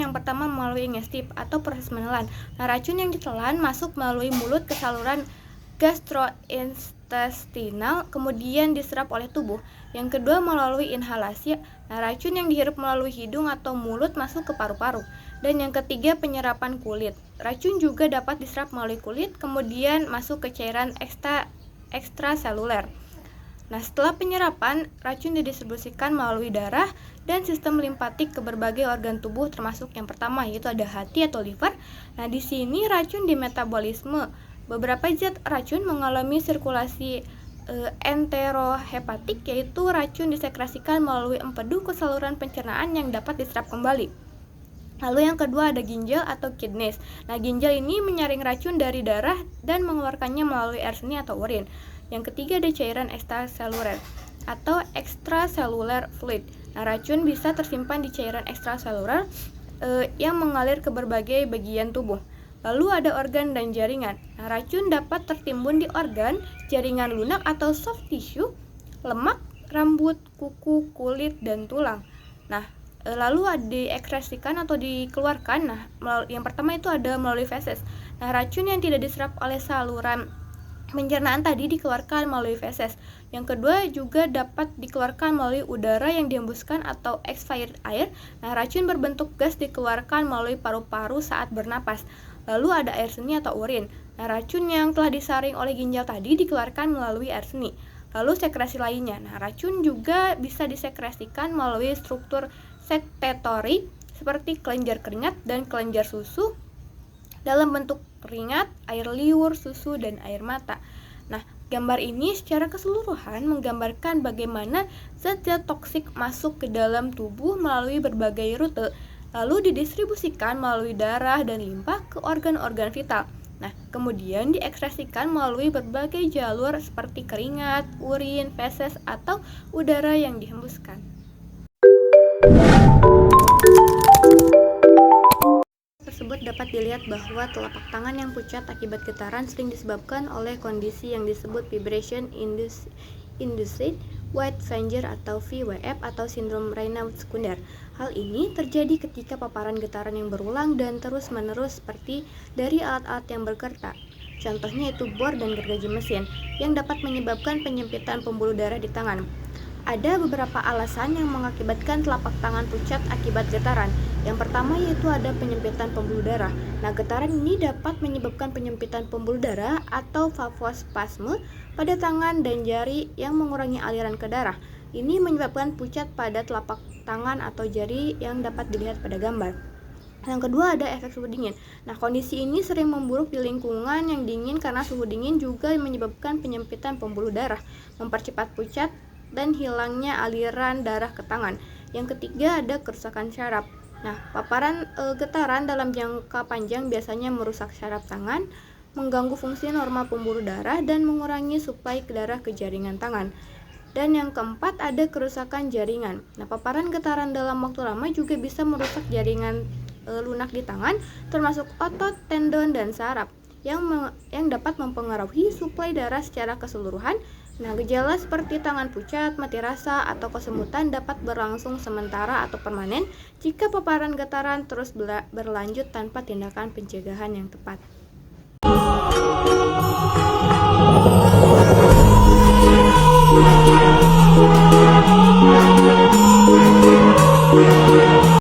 yang pertama melalui ingestif atau proses menelan. Nah, racun yang ditelan masuk melalui mulut ke saluran gastrointestinal, kemudian diserap oleh tubuh. Yang kedua melalui inhalasi. Nah, racun yang dihirup melalui hidung atau mulut masuk ke paru-paru. Dan yang ketiga penyerapan kulit. Racun juga dapat diserap melalui kulit, kemudian masuk ke cairan ekstraseluler. Nah, setelah penyerapan, racun didistribusikan melalui darah dan sistem limpatik ke berbagai organ tubuh, termasuk yang pertama yaitu ada hati atau liver. Nah, di sini racun dimetabolisme. Beberapa zat racun mengalami sirkulasi enterohepatik, yaitu racun disekresikan melalui empedu ke saluran pencernaan yang dapat diserap kembali. Lalu yang kedua ada ginjal atau kidneys. Nah, ginjal ini menyaring racun dari darah dan mengeluarkannya melalui air seni atau urin. Yang ketiga ada cairan ekstraseluler atau extracellular fluid. Nah, racun bisa tersimpan di cairan ekstraseluler yang mengalir ke berbagai bagian tubuh. Lalu ada organ dan jaringan. Nah, racun dapat tertimbun di organ, jaringan lunak atau soft tissue, lemak, rambut, kuku, kulit, dan tulang. Nah, lalu diekskresikan atau dikeluarkan. Nah, yang pertama itu ada melalui feses. Nah, racun yang tidak diserap oleh saluran pencernaan tadi dikeluarkan melalui feses. Yang kedua juga dapat dikeluarkan melalui udara yang dihembuskan atau expired air. Nah, racun berbentuk gas dikeluarkan melalui paru-paru saat bernapas. Lalu ada air seni atau urin. Nah, racun yang telah disaring oleh ginjal tadi dikeluarkan melalui air seni. Lalu sekresi lainnya. Nah, racun juga bisa disekresikan melalui struktur sekretory seperti kelenjar keringat dan kelenjar susu dalam bentuk keringat, air liur, susu, dan air mata. Nah, gambar ini secara keseluruhan menggambarkan bagaimana zat-zat toksik masuk ke dalam tubuh melalui berbagai rute, lalu didistribusikan melalui darah dan limpa ke organ-organ vital. Nah, kemudian diekskresikan melalui berbagai jalur seperti keringat, urin, feses, atau udara yang dihembuskan. Tersebut dapat dilihat bahwa telapak tangan yang pucat akibat getaran sering disebabkan oleh kondisi yang disebut vibration induced white finger atau VWF atau sindrom Raynaud sekunder. Hal ini terjadi ketika paparan getaran yang berulang dan terus-menerus seperti dari alat-alat yang bergetar. Contohnya itu bor dan gergaji mesin yang dapat menyebabkan penyempitan pembuluh darah di tangan. Ada beberapa alasan yang mengakibatkan telapak tangan pucat akibat getaran. Yang pertama yaitu ada penyempitan pembuluh darah. Nah, getaran ini dapat menyebabkan penyempitan pembuluh darah atau vasospasme pada tangan dan jari yang mengurangi aliran ke darah. Ini menyebabkan pucat pada telapak tangan atau jari yang dapat dilihat pada gambar. Yang kedua ada efek suhu dingin. Nah, kondisi ini sering memburuk di lingkungan yang dingin karena suhu dingin juga menyebabkan penyempitan pembuluh darah, mempercepat pucat dan hilangnya aliran darah ke tangan. Yang ketiga ada kerusakan syaraf. Nah, paparan getaran dalam jangka panjang biasanya merusak syaraf tangan, mengganggu fungsi normal pembuluh darah dan mengurangi suplai ke darah ke jaringan tangan. Dan yang keempat ada kerusakan jaringan. Nah, paparan getaran dalam waktu lama juga bisa merusak jaringan lunak di tangan, termasuk otot, tendon, dan saraf yang dapat mempengaruhi suplai darah secara keseluruhan. Nah, gejala seperti tangan pucat, mati rasa, atau kesemutan dapat berlangsung sementara atau permanen jika paparan getaran terus berlanjut tanpa tindakan pencegahan yang tepat.